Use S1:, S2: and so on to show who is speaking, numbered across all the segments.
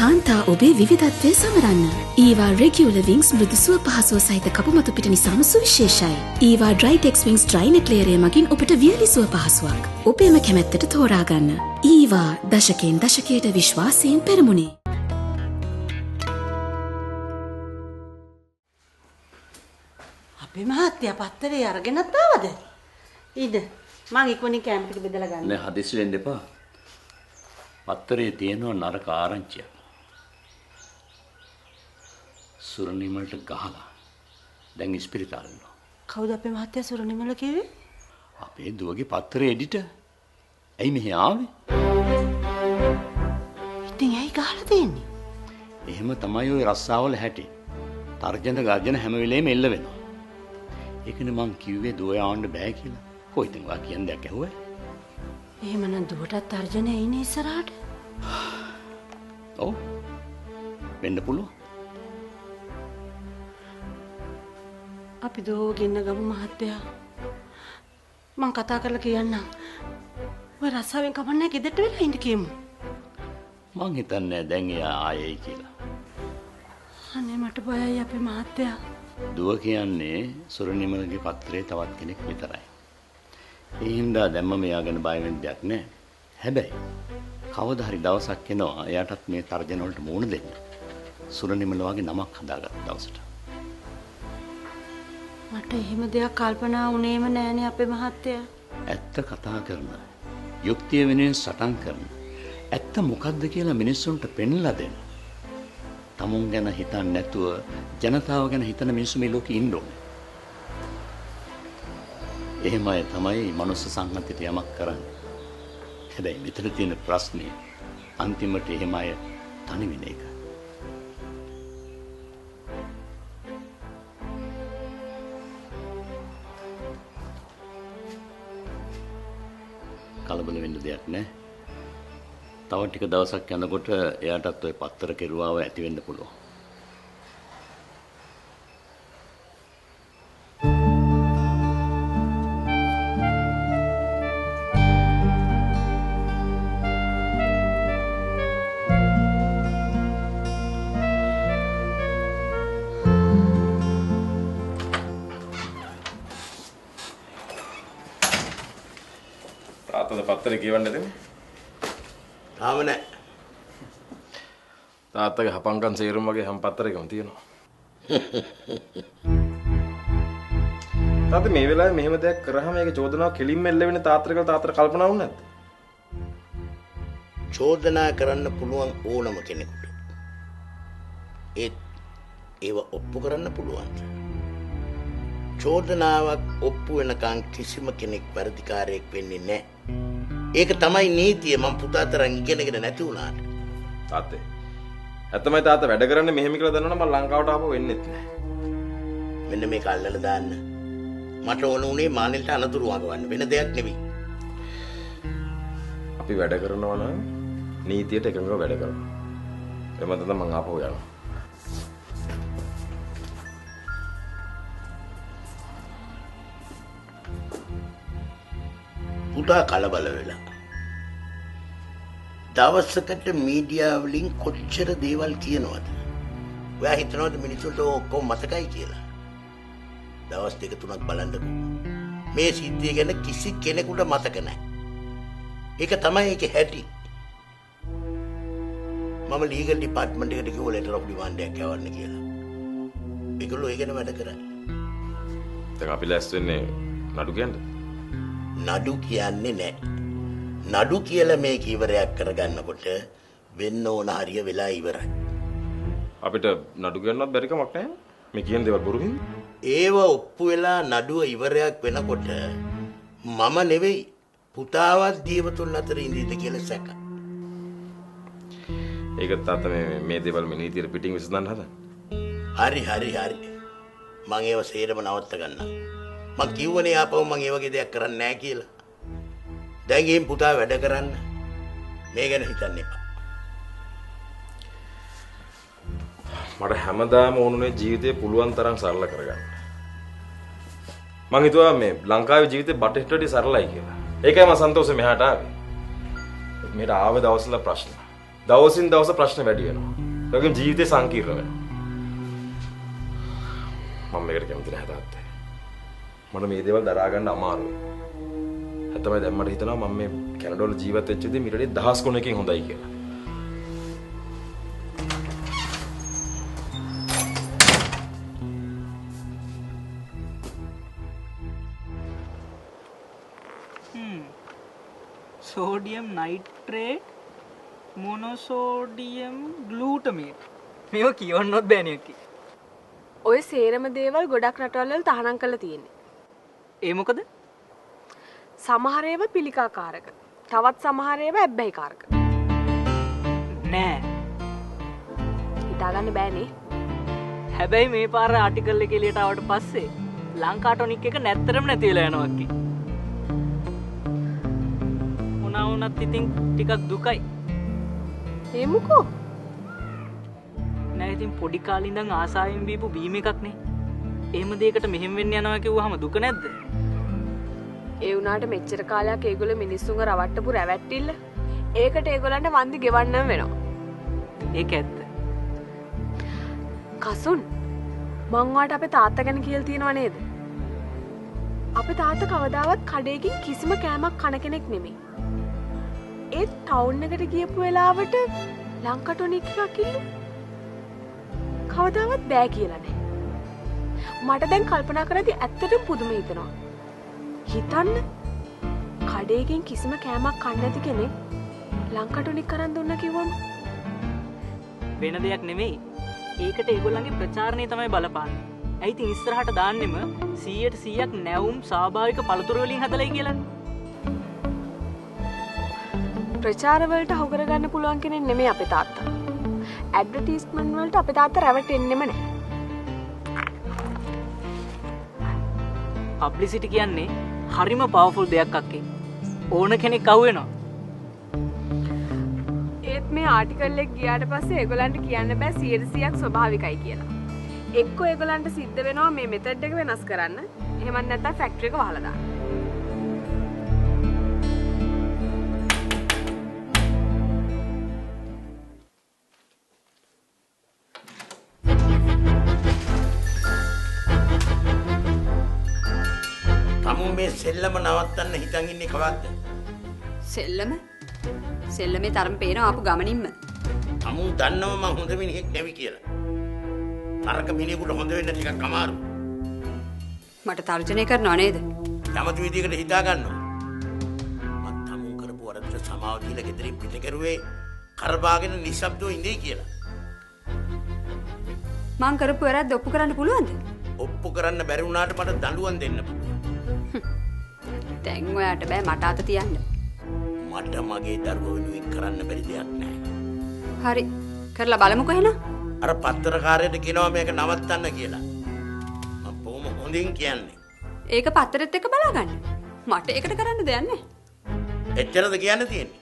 S1: කාන්තා ඔබේ විවිධත්වය සමරන්න. ඊවා රෙගියුලර් වින්ග්ස් මෘදු සුව පහසුව සහිත කපුමතු පිට නිසාම සුවිශේෂයි. ඊවා ඩ්‍රයිටෙක්ස් වින්ග්ස් ඩ්‍රයිනෙට් ලේයරය මගින් ඔබට වියලි සුව පහසුවක්. ඔබේම කැමැත්තට තෝරාගන්න. ඊවා දශකයෙන් දශකයට විශ්වාසයෙන් පෙරමුණේ.
S2: අපේ මහත්තයා පත්තරේ අරගෙනත් ආවද? ඉන්න මං ඉක්මනින් කැම්ප් එක බෙදලා ගන්න.
S3: නෑ හදිස්සි වෙන්න එපා. පත්තරේ තියෙනවා නරක ආරංචියක්. සුරනිමලට ගහලා දැන් ඉස්පිරිතාලේ ඉන්නවා.
S2: කවුද අපේ මහත්තයා සුරනිමල කිව්වේ?
S3: අපේ දුවගේ පත්තරේ එඩිටර්. ඇයි මෙහෙ ආවේ?
S2: ඉතින් ඇයි ගහලා දෙන්නේ?
S3: එහෙම තමයි ওই රස්සාවල හැටි. තර්ජන ගර්ජන හැම වෙලේම එල්ල වෙනවා. ඒකනේ මං කිව්වේ දුව යවන්න බෑ කියලා. කොයි ඉතින් වා කියන දෙයක් ඇහුවේ?
S2: එහෙමනම් දුවටත් තර්ජනේ ඉන්නේ ඉස්සරහට.
S3: ඔව්. වෙන්න පුළුවන්.
S2: අපි දෝගින්න ගමු මහත්තයා. මං කතා කරලා කියන්නම්. ඔය රස්සාවෙන් කමන්නේ ගෙදරට වෙලා ඉන්න කියමු.
S3: මං හිතන්නේ දැන් එයා ආයෙයි කියලා.
S2: අනේ මට බයයි අපේ මහත්තයා.
S3: දුව කියන්නේ සුරනිමලගේ පත්‍රයේ තවත් කෙනෙක් විතරයි. ඒ හින්දා දැම්ම මෙයා ගැන බය වෙන්න දෙයක් නැහැ. හැබැයි කවදා හරි දවසක් එනවා එයාටත් මේ තර්ජන වලට මුහුණ දෙන්න. සුරනිමල වගේ නමක් හදාගත්ත දවසට.
S2: මට එහෙම දෙයක් කල්පනා වුණේම නෑනේ අපේ මහත්තයා.
S3: ඇත්ත කතා කරන, යුක්තිය වෙනුවෙන් සටන් කරන, ඇත්ත මොකද්ද කියලා මිනිස්සුන්ට පෙන්ලා දෙන්න. තමුන් ගැන හිතන්නේ නැතුව ජනතාව ගැන හිතන මිනිස්සු මේ ලෝකේ ඉන්න ඕනේ. එහෙමයි තමයි මනුස්ස සංහතියට යමක් කරන්නේ. හැබැයි මෙතන තියෙන ප්‍රශ්නේ අන්තිමට එහෙම අය තනි වෙන එක. කලබල වෙන්න දෙයක් නැහැ. තව ටික දවසක් යනකොට එයාටත් ওই පත්තර කෙරුවාව ඇති වෙන්න පුළුවන්.
S4: තාත්තද පත්තරේ කියවන්න දෙන්නේ?
S3: තාම නෑ.
S4: තාත්තගේ හපංකම් සේරුම් වගේ හැම පත්තරයකම තියෙනවා. තාත්තා මේ වෙලාවේ මෙහෙම දෙයක් කරාම ඒක චෝදනාව කෙලින්ම එල්ල වෙන තාත්තට කල්පනා වුනේ නැද්ද?
S5: චෝදනා කරන්න පුළුවන් ඕනම කෙනෙකුට. ඒව ඔප්පු කරන්න පුළුවන්. චෝදනාවක් ඔප්පු වෙනකන් කිසිම කෙනෙක් වර්ධිකාරයෙක් වෙන්නේ නැහැ. ඒක තමයි නීතිය. මම පුතා තරම් ඉගෙනගෙන නැති වුණාට.
S4: තාත්තේ. ඇත්තමයි තාත්තා වැඩ කරන්නේ මෙහෙම කියලා දන්නවනම් මම ලංකාවට ආපහු වෙන්නෙත් නැහැ.
S5: මෙන්න මේක අල්ලලා දාන්න. මට ඕන උනේ මානෙල්ට අනතුරු වගවන්න. වෙන දෙයක් නෙවෙයි.
S4: අපි වැඩ කරනවා නම් නීතියට එකඟව වැඩ කරනවා. එමෙතන මම ආපහු යනවා.
S5: පුතා කලබල වෙලා. දවසකට මීඩියා වලින් කොච්චර දේවල් කියනවද? ඔයා හිතනවද මිනිස්සුන්ට ඔක්කොම මතකයි කියලා? දවස් දෙක තුනක් බලන්නකෝ. මේ සිද්ධිය ගැන කිසි කෙනෙකුට මතක නැහැ. ඒක තමයි ඒකේ හැටි. මම ලීගල් ඩිපාර්ට්මන්ට් එකට ගිහුවා ලෙටර් ඔෆ් ඩිමාන්ඩ් එකක් යවන්න කියලා. ඒගොල්ලෝ ඒ ගැන වැඩ කරන්නේ.
S4: දැන් අපි ලෑස්ති වෙන්නේ නඩු කියන්නේ?
S5: නඩු කියන්නේ නැහැ. නඩු කියලා මේක ඉවරයක් කරගන්නකොට වෙන්න ඕන හරිය වෙලා ඉවරයි.
S4: අපිට නඩු කියන්නවත් බැරි කමක් නැහැ. මේ කියන දේවල් බොරු හින්දා.
S5: ඒව ඔප්පු වෙලා නඩුව ඉවරයක් වෙනකොට මම නෙවෙයි පුතාවත් ජීවතුන් අතර ඉඳීද කියලා සැක.
S4: ඒක තාත්තා මේ දේවල් මේ නීතියට පිටින් විසඳන්න හදන.
S5: හරි. මං ඒව සේරම නවත්ත ගන්නම්. මං කිව්වනේ ආපහු මං ඒ වගේ දෙයක් කරන්නේ නැහැ කියලා. දැන් ගිහින් පුතා වැඩ කරන්න. මේ ගැන හිතන්න එපා.
S4: මට හැමදාම ඕනුනේ ජීවිතේ පුළුවන් තරම් සරල කරගන්න. මං හිතුවා මේ ලංකාවේ ජීවිතේ බටහිරට වඩා සරලයි කියලා. ඒකයි මම සන්තෝෂෙන් මෙහාට ආවේ. මෙහෙට ආව දවස්වල ප්‍රශ්න. දවසින් දවස ප්‍රශ්න වැඩි වෙනවා. ඒ වගේම ජීවිතේ සංකීර්ණ වෙනවා. මම මේකට කැමති නැහැ තාත්තේ. මට මේ දේවල් දරා ගන්න අමාරුයි. හැතැයි දැන් මට හිතෙනවා මම මේ කැනඩා වල ජීවත් වෙච්ච දේ මිරඩේ 10 ගුණයකින් හොඳයි කියලා.
S6: sodium nitrate monosodium glutamate මේව කියවන්නවත් බෑනේ අක්කි.
S7: ඔය සේරම දේවල් ගොඩක් රටවල් වල තහනම් කරලා තියෙන්නේ.
S6: ඒ මොකද?
S7: සමහර ඒවා පිළිකාකාරක. තවත් සමහර ඒවා ඇබ්බැහිකාරක.
S6: නෑ.
S7: හිතාගන්න බෑනේ.
S6: හැබැයි මේ පාර ආටිකල් එක එළියට ආවට පස්සේ ලංකා ටොනික් එක නැත්තරම නැති වෙලා යනවා අක්කි. මොනවා වුණත් ඉතින් ටිකක් දුකයි.
S7: ඒ මොකෝ?
S6: නෑ ඉතින් පොඩි කාලේ ඉඳන් ආසාවෙන් බීපු බීම එකක් නේ. එහෙම දෙයකට මෙහෙම වෙන්න යනවා කිව්වහම දුක නැද්ද?
S7: ඒ වුණාට මෙච්චර කාලයක් ඒගොල්ලෝ මිනිස්සුන්ව රවට්ටපු රැවැට්ටිල්ල. ඒකට ඒගොල්ලන්ට වන්දි ගෙවන්නම වෙනවා.
S6: ඒක ඇත්ත.
S7: කසුන් මං ඔයාලට අපේ තාත්තා ගැන කියලා තියෙනව නේද? අපේ තාත්තා කවදාවත් කඩේකින් කිසිම කෑමක් කන කෙනෙක් නෙමෙයි. ඒ ටවුන් එකට ගියපු වෙලාවට ලංකා ටොනික් එකක් ඉල්ලු. කවදාවත් බෑ කියලා නෑ. මට දැන් කල්පනා කරද්දි ඇත්තටම පුදුම හිතෙනවා. හිතන්න කඩේකින් කිසිම කෑමක් කන්න නැති කෙනෙක් ලංකා ටොනික් කරන් දුන්නා කිව්වම
S6: වෙන දෙයක් නෙමෙයි. ඒකට ඒගොල්ලන්ගේ ප්‍රචාරණය තමයි බලපාන්නේ. ඇයි ඉතින් ඉස්සරහට දාන්නෙම 100% නැවුම් ස්වාභාවික පළතුරු වලින් හදලයි කියලානේ.
S7: ප්‍රචාර වලට හො කරගන්න පුළුවන් කෙනෙක් නෙමෙයි අපේ තාත්තා. ඇඩ්වර්ටයිස්මන්ට් වලට අපේ තාත්තා රැවටෙන්නෙම නැහැ.
S6: පබ්ලිසිටි කියන්නේ හරිම පවර්ෆුල් දෙයක් අක්කේ. ඕන කෙනෙක් අහුවෙනවා.
S7: ඒත් මේ ආටිකල් එක ගියාට පස්සේ ඒගොල්ලන්ට කියන්න බෑ 100%ක් ස්වභාවිකයි කියලා. එක්කෝ ඒගොල්ලන්ට සිද්ධ වෙනවා මේ මෙතඩ් එක වෙනස් කරන්න. එහෙම නැත්නම් ෆැක්ටරි එක වහලා දාන්න.
S5: මේ සෙල්ලම නවත්තන්න හිතන් ඉන්නේ කවද්ද?
S8: සෙල්ලමේ තරම් පේනවා ආපු ගමනින්ම.
S5: අමු දන්නව මං හොඳ මිනිහෙක් නෙවි කියලා. තරක මිනිහෙකුට හොඳ වෙන්න ටිකක් අමාරු.
S8: මට තර්ජනය කරනව නේද?
S5: යමතු විදියකට හිතා ගන්නවා. මත් තමුන් කරපු වරදට සමාව දීලා ගෙදරින් පිට කරුවේ කරබාගෙන නිශ්ශබ්දව ඉඳී කියලා.
S8: මං කරපු වැරද්ද ඔප්පු කරන්න පුළුවන්ද?
S5: ඔප්පු කරන්න බැරි වුණාට මට දඬුවම් දෙන්න පුළුවන්.
S8: දැන් ඔයාට බෑ මට අත තියන්න.
S5: මට මගේ දරුවෝ වෙනුවෙන් කරන්න බැරි දෙයක් නැහැ.
S8: හරි. කරලා බලමුකෝ එහෙනම්.
S5: අර පත්තරකාරයට කියනවා මේක නවත්තන්න කියලා. මම බොහොම හොඳින් කියන්නේ.
S8: ඒක පත්තරෙත් එක්ක බලාගන්න. මට ඒකට කරන්න දෙයක් නැහැ.
S5: එච්චරද කියන්න තියෙන්නේ?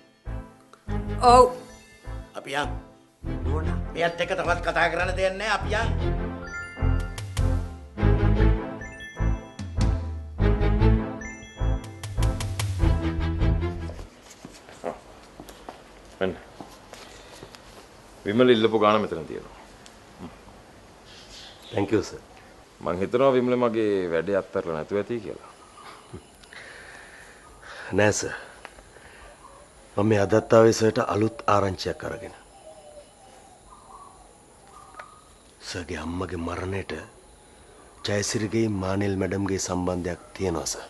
S8: ඔව්.
S5: අපි යන්. ඕන. මෙයත් එක්ක තවත් කතා කරන්න දෙයක් නැහැ අපි යන්.
S4: විමල ඉල්ලපු ගාන මෙතන තියෙනවා.
S9: Thank you sir.
S4: මං හිතනවා විමල මගේ වැඩේ අත්හැරලා නැතුව ඇති කියලා.
S9: නෑ සර්. මම මේ අදත් ආවේ සර්ට අලුත් ආරංචියක් අරගෙන. සර්ගේ අම්මගේ මරණයට ජයසිරිගේ මානෙල් මැඩම්ගේ සම්බන්ධයක් තියෙනවා සර්.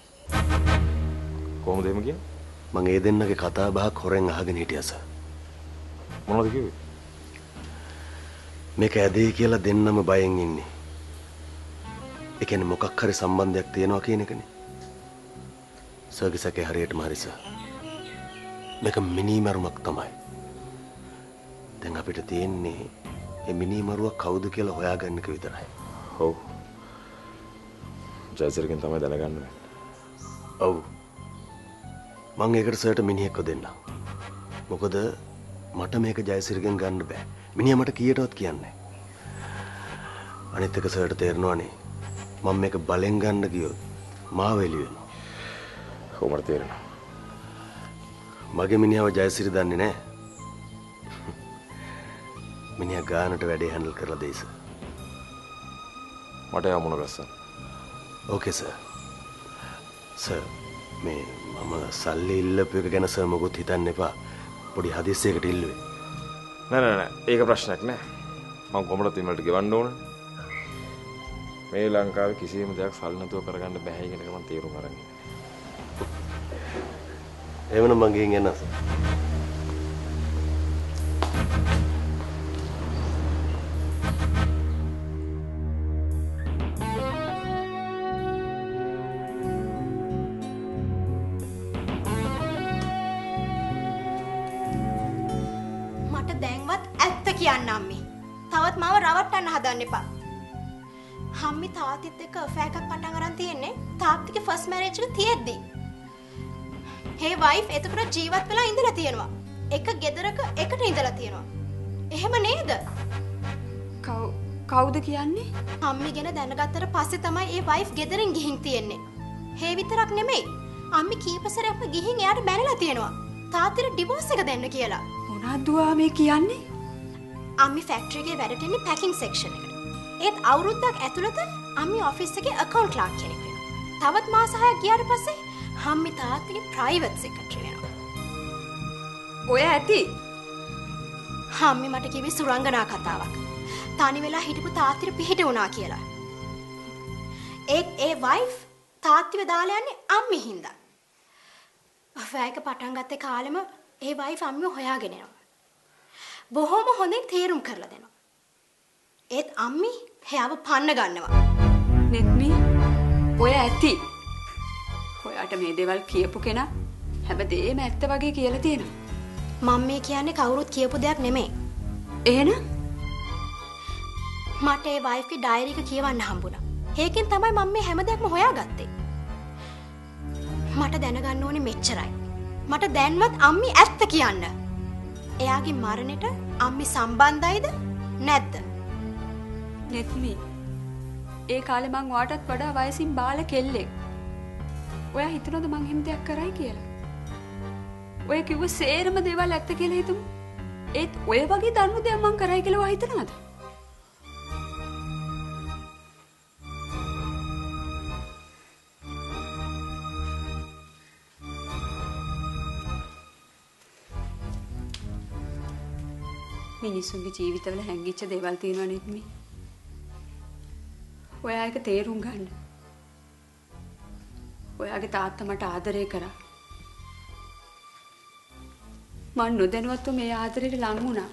S4: කොහොමද එහෙම කියන්නේ?
S9: මම ඒ දෙන්නගේ කතා බහක් හොරෙන් අහගෙන හිටියා සර්.
S4: මොනවද කිව්වේ?
S9: මේක ඇදේ කියලා දෙන්නම බයෙන් ඉන්නේ. ඒ කියන්නේ මොකක් හරි සම්බන්ධයක් තියෙනවා කියන එකනේ. සර්ගේ සැකේ හරියටම හරි සර්. මේක මිනිමරුවක් තමයි. දැන් අපිට තියෙන්නේ මේ මිනිමරුව කවුද කියලා හොයාගන්න එක විතරයි.
S4: ඔව්. ජයසිරිගෙන් තමයි දැනගන්න වෙන්නේ.
S9: ඔව්. මම ඒකට සර්ට මිනිහෙක්ව දෙන්නම්. මොකද මට මේක ජයසිරිගෙන් ගන්න බෑ. මිනිහා මට කීයටවත් කියන්නේ. අනිත් එක සර්ට තේරෙනවනේ. මම මේක බලෙන් ගන්න ගියොත් මාව එළි වෙනවා.
S4: කොහොමද තේරෙන්නේ?
S9: මගේ මිනිහව ජයසිරි දන්නේ නැහැ. මිනිහා ගානට වැඩේ හැන්ඩල් කරලා දෙයි සර්.
S4: මට යමුණ ගස්සා.
S9: ඕකේ සර්. සර් මේ මම සල්ලි ඉල්ලපු එක ගැන සර් මොකුත් හිතන්න එපා. පොඩි හදිස්සියකට ඉල්ලුවේ.
S4: නෑ ඒක ප්‍රශ්නයක් නෑ. මම කොහොමද තින්වලට ගෙවන්න ඕන? මේ ලංකාවේ කිසිම දෙයක් සල්ලි නැතුව කරගන්න බෑ කියන එක මම තේරුම් අරන් ඉන්නේ.
S9: එවනම් මං ගිහින් එන්න සර්.
S10: කියන්න අම්මි. තවත් මාව රවට්ටන්න හදන්න එපා. අම්මි තාත්තිත් එක්ක අෆෙයාර් එකක් පටන් අරන් තියෙන්නේ තාත්තිගේ ෆස්ට් මැරේජ් එක තියෙද්දි. හේ වයිෆ් එතකොට ජීවත් වෙලා ඉඳලා තියෙනවා. එක ගෙදරක එකට ඉඳලා තියෙනවා. එහෙම නේද?
S8: කවුද කියන්නේ?
S10: අම්මි ගැන දැනගත්තට පස්සේ තමයි ඒ වයිෆ් ගෙදරින් ගිහින් තියෙන්නේ. හේ විතරක් නෙමෙයි. අම්මි කීප සැරයක්ම ගිහින් එයාට බැනලා තියෙනවා. තාත්තිට ඩිවෝස් එක දෙන්න කියලා.
S8: මොනවද මේ කියන්නේ?
S10: අම්මි ෆැක්ටරි එකේ වැඩට ඉන්නේ පැකින් සෙක්ෂන් එකට. ඒත් අවුරුද්දක් ඇතුළත අම්මි ඔෆිස් එකේ account clerk කෙනෙක් වෙනවා. තවත් මාස 6ක් ගියාට පස්සේ අම්මි තාත්තගේ ප්‍රයිවට් සෙක්‍රටරි වෙනවා.
S8: ඔය ඇති.
S10: අම්මි මට කිව්වේ සුරංගනා කතාවක්. තනි වෙලා හිටපු තාත්තිට පිහිට වුණා කියලා. ඒ වයිෆ් තාත්තිව දාලා යන්නේ අම්මි හින්දා. අෆෙයාර් එක පටන් ගත්තේ කාලෙම ඒ වයිෆ් අම්මිව හොයාගෙන යනවා. බොහොම හොඳින් තේරුම් කරලා දෙනවා. ඒත් අම්මි එයාව පන්න ගන්නවා.
S8: නෙත්මි ඔය ඇති. ඔයාට මේ දේවල් කියපු කෙනා හැමදේම ඇත්ත වගේ කියලා තියෙනවා.
S10: මම මේ කියන්නේ කවුරුත් කියපු දෙයක් නෙමෙයි.
S8: එහෙනම්
S10: මට ඒ වයිෆ්ගේ ඩයරි එක කියවන්න හම්බුණා. ඒකෙන් තමයි මම මේ හැම දෙයක්ම හොයාගත්තේ. මට දැනගන්න ඕනේ මෙච්චරයි. මට දැන්වත් අම්මි ඇත්ත කියන්න. එයාගේ මරණයට අම්මි සම්බන්ධයිද නැද්ද?
S8: නෙත්මි ඒ කාලේ මං ඔයාටත් වඩා වයසින් බාල කෙල්ලෙක්. ඔයා හිතනවද මං හිම දෙයක් කරයි කියලා? ඔය කිව්ව සේරම දේවල් ඇත්ත කියලා හිතමු. ඒත් ඔය වගේ දන්නු දෙයක් මං කරයි කියලා ඔයා හිතනවද? මිනිස්සුන්ගේ ජීවිතවල හැංගිච්ච දේවල් තියෙනවා නේද මේ? ඔයා ඒක තේරුම් ගන්න. ඔයාගේ තාත්තා මට ආදරය කරා. මම නොදැනුවත්ව මේ ආදරේට ලං වුණා.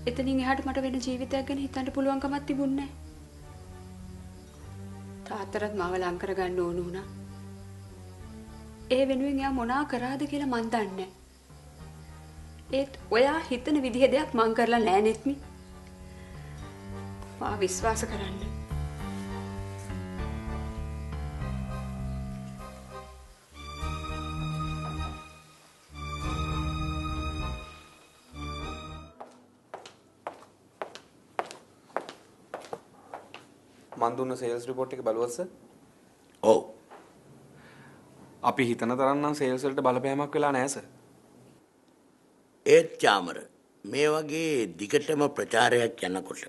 S8: එතනින් එහාට මට වෙන ජීවිතයක් ගැන හිතන්න පුළුවන් කමක් තිබුණේ නැහැ. තාත්තට මාව ලං කරගන්න ඕන වුණා. ඒ වෙනුවෙන් එයා මොනා කරාද කියලා මන් දන්නේ නැහැ. ඒත් ඔයා හිතන විදිහ දෙයක් මං කරලා නෑ නෙත්මි. මා විශ්වාස කරන්න.
S11: මන් දුන්න සේල්ස් රිපෝට් එක බලුවද සර්?
S5: ඔව්.
S11: අපි හිතන තරම් නම් සේල්ස් වලට බලපෑමක් වෙලා නැහැ සර්.
S5: ඒත් චාමර මේ වගේ දිගටම ප්‍රචාරයක් යනකොට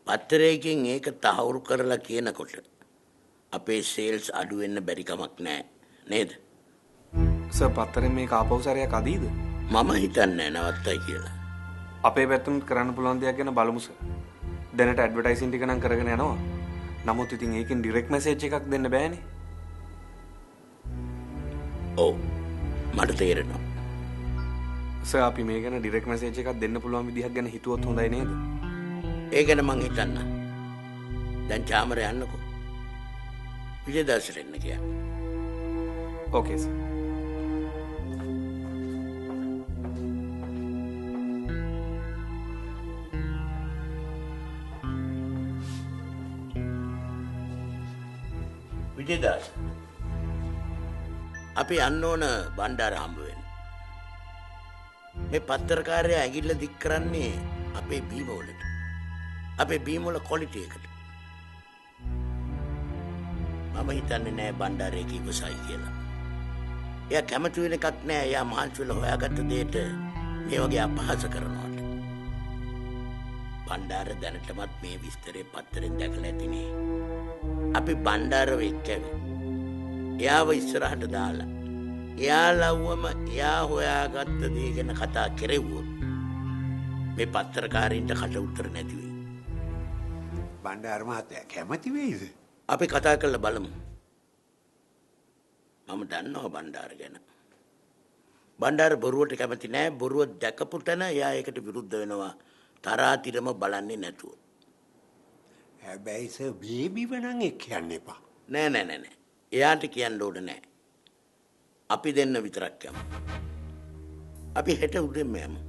S5: පත්තරයකින් ඒක තහවුරු කරලා කියනකොට අපේ සේල්ස් අඩු වෙන්න බැරි කමක් නැහැ නේද?
S11: සර් පත්තරෙන් මේක ආපහු සැරයක් අදීද?
S5: මම හිතන්නේ නවත්තයි කියලා.
S11: අපේ පැත්තෙන් කරන්න පුළුවන් දෙයක් ගැන බලමු සර්. දැනට ඇඩ්වර්ටයිසින් ටික නම් කරගෙන යනවා. නමුත් ඉතින් ඒකෙන් ඩිරෙක්ට් මැසේජ් එකක් දෙන්න බෑනේ.
S5: ඔව් මට තේරෙනවා.
S11: සර් අපි මේ ගැන ඩිරෙක්ට් මැසේජ් එකක් දෙන්න පුළුවන් විදිහක් ගැන හිතුවොත් හොඳයි නේද?
S5: ඒ ගැන මං හිතන්න. දැන් චාමර යන්නකෝ. විජේදාසට එන්න කියන්නේ.
S11: ඕකේ සර්.
S5: විජේදාස අපි යන්න ඕන බණ්ඩාර හම්බ වෙන්න. මේ පත්තරකාරයා ඇඟිල්ල දික් කරන්නේ අපේ බීම වලට. අපේ බීම වල ක්වොලිටි එකට. මම හිතන්නේ නෑ බණ්ඩාරේ කිව්වසයි කියලා. එයා කැමති වෙන එකක් නෑ. එයා මහන්සි වෙලා හොයාගත්ත දෙයට මේ වගේ අපහාස කරනවට. බණ්ඩාර දැනටමත් මේ විස්තරේ පත්තරෙන් දැකලා ඇතිනේ. අපි බණ්ඩාරව එක්කැවි. එයාව ඉස්සරහට දාලා එයා ලව්වම එයා හොයාගත්ත දේ ගැන කතා කෙරෙව්වොත් මේ පත්තරකාරීන්ට කට උත්තර නැති වෙයි.
S12: බණ්ඩාර මහත්තයා කැමති වෙයිද?
S5: අපි කතා කරලා බලමු. මම දන්නවා බණ්ඩාර ගැන. බණ්ඩාර බොරුවට කැමති නෑ. බොරුව දැකපු තැන එයා ඒකට විරුද්ධ වෙනවා. තරාතිරම බලන්නේ නැතුව.
S12: හැබැයි සර් බේබිව නම් එක්ක යන්න එපා.
S5: නෑ. එයාට කියන්න ඕන නෑ. අපි දෙන්න විතරක් යමු. අපි හෙට උදේම යමු.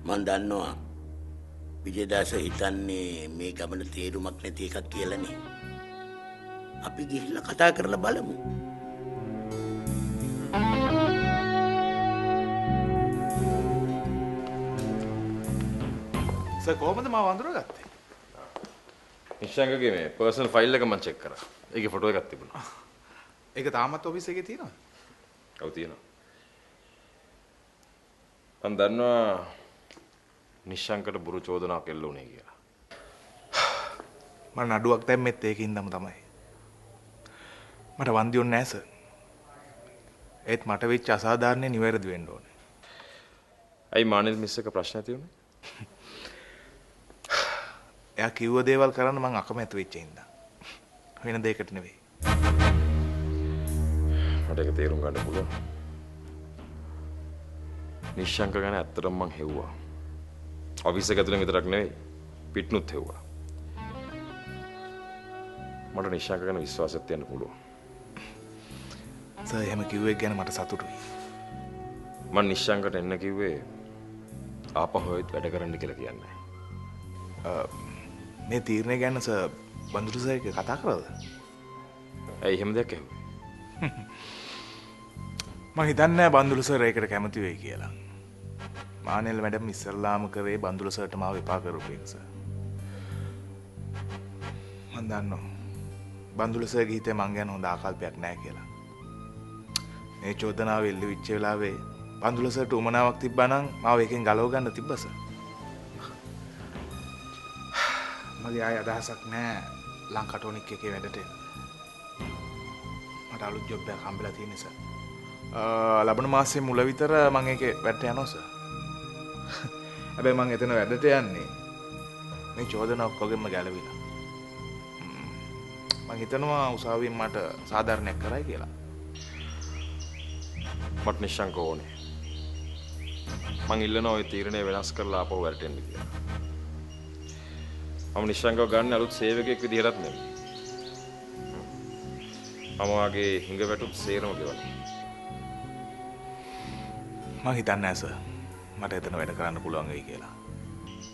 S5: මන් දන්නවා විජේදාස හිතන්නේ මේ ගමන තේරුමක් නැති එකක් කියලානේ. අපි ගිහිල්ලා කතා කරලා බලමු.
S13: සර් කොහොමද මාව අඳුරගත්තේ?
S4: නිශ්ශංකගේ මේ පර්සනල් ෆයිල් එක මම චෙක් කරා. ඒකේ ෆොටෝ එකක් තිබුණා.
S13: ඒක තාමත් ඔෆිස් එකේ තියෙනවද?
S4: ඔව් තියෙනවා. මම දන්නවා නිශ්ශංකට බුරු චෝදනාවක් එල්ල වුණේ කියලා.
S13: මම නඩුවක් දැම්මෙත් ඒකින්දම තමයි. මට වන්දියොන්නේ නැහැ සර්. ඒත් මට වෙච්ච අසාධාරණේ නිවැරදි වෙන්න ඕනේ.
S4: අයි මානෙල් මිස් එක ප්‍රශ්න ඇති වුණේ?
S13: එයා කිව්ව දේවල් කරන්න මං අකමැති වෙච්ච හින්දා. වෙන දෙයකට නෙවෙයි.
S4: මට ඒක තේරුම් ගන්න පුළුවන්. නිශ්ශංක ගැන ඇත්තටම මං හෙව්වා. ඔෆිස් එක ඇතුලේ විතරක් නෙවෙයි පිටනුත් හෙව්වා. මට නිශ්ශංක ගැන විශ්වාසයක් තියන්න පුළුවන්.
S13: සර් එහෙම කිව්වේ ගැන මට සතුටුයි.
S4: මං නිශ්ශංකට එන්න කිව්වේ ආපහු වැඩ කරන්න කියලා කියන්නේ.
S13: මේ තීරණය ගැන සර් බඳුරු සර් එක්ක කතා කරාද?
S4: ඇයි එහෙම දෙයක් ඇහුවේ?
S13: මං හිතන්නේ නැහැ බඳුරු සර් ඒකට කැමති වෙයි කියලා. මානෙල් මැඩම් ඉස්සල්ලාම කරේ බඳුරු සර්ට මාව එපා කරපු එක සර්. මං දන්නවා බඳුරු සර්ගේ හිතේ මං ගැන හොඳ ආකල්පයක් නැහැ කියලා. මේ චෝදනාව එල්ල වෙච්ච වෙලාවේ බඳුරු සර්ට උමනාවක් තිබ්බා නම් මාව එකෙන් ගලව ගන්න තිබ්බා සර්. මගේ ආය අදහසක් නැහැ ලංකටෝනික් එකේ වැඩට එන්න. මට අලුත් ජොබ් එකක් හම්බෙලා තියෙන නිසා. ලබන මාසයේ මුල විතර මම ඒකේ වැඩට යනවා සර්. හැබැයි මම එතන වැඩට යන්නේ මේ චෝදනා ඔක්කොගෙම ගැලවිලා. මම හිතනවා උසාවියෙන් මට සාධාරණයක් කරයි කියලා.
S4: මට නිශ්ශංක ඕනේ. මං ඉල්ලනවා ওই තීරණය වෙනස් කරලා ආපහු වැඩට එන්න කියලා. මම නිශ්ශංකව ගන්න අලුත් සේවකයෙක් විදිහටත් නෙමෙයි. මම වාගේ හිඟ වැටුත් සේරම ගෙවනවා.
S13: මම හිතන්නේ නැහැ සර්. මට එතන වැඩ කරන්න පුළුවන් වෙයි කියලා.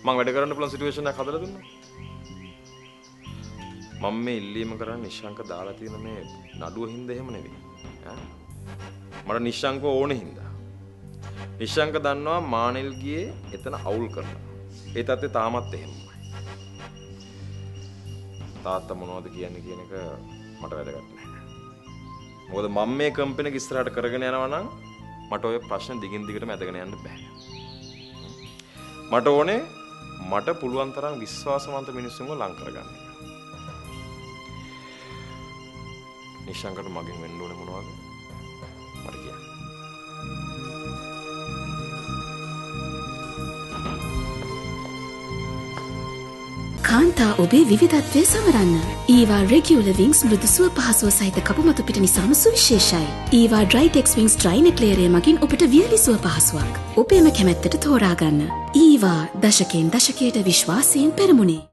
S4: මම වැඩ කරන්න පුළුවන් සිටුේෂන් එකක් හදලා දුන්නා. මම මේ ඉල්ලීම කරන්නේ නිශ්ශංක දාලා තියෙන මේ නඩුව හින්දා එහෙම නෙවෙයි. මට නිශ්ශංක ඕනේ හින්දා. නිශ්ශංක දන්නවා මානෙල් ගියේ එතන අවුල් කරලා. ඒ තත්ත්වය තාමත් එහෙමයි. තාත්තා මොනවද කියන්නේ කියන එක මට වැදගත් නැහැ. මොකද මම මේ කම්පැනි එක ඉස්සරහට කරගෙන යනවා නම් මට ඔය ප්‍රශ්න දිගින් දිගටම ඇදගෙන යන්න බෑ. මට ඕනේ මට පුළුවන් තරම් විශ්වාසවන්ත මිනිස්සුන්ව ලං කරගන්න. නිශ්ශංකට මගෙන් වෙන්න ඕනේ මොනවද? මට කියන්න.
S1: කාන්තා ඔබේ විවිධත්වය සමරන්න. ඊවා රෙගියුලර් විංස් මෘදු සුව පහසුව සහිත කපුමතු පිට නිසාම සුවිශේෂයි. ඊවා ඩ්‍රයිටෙක්ස් විංස් ඩ්‍රයිනෙට් ලේයරය මගින් ඔබට වියලි සුව පහසුවක්. ඔබේම කැමැත්තට තෝරාගන්න. ඊවා දශකයෙන් දශකයට විශ්වාසයෙන් පෙරමුණේ.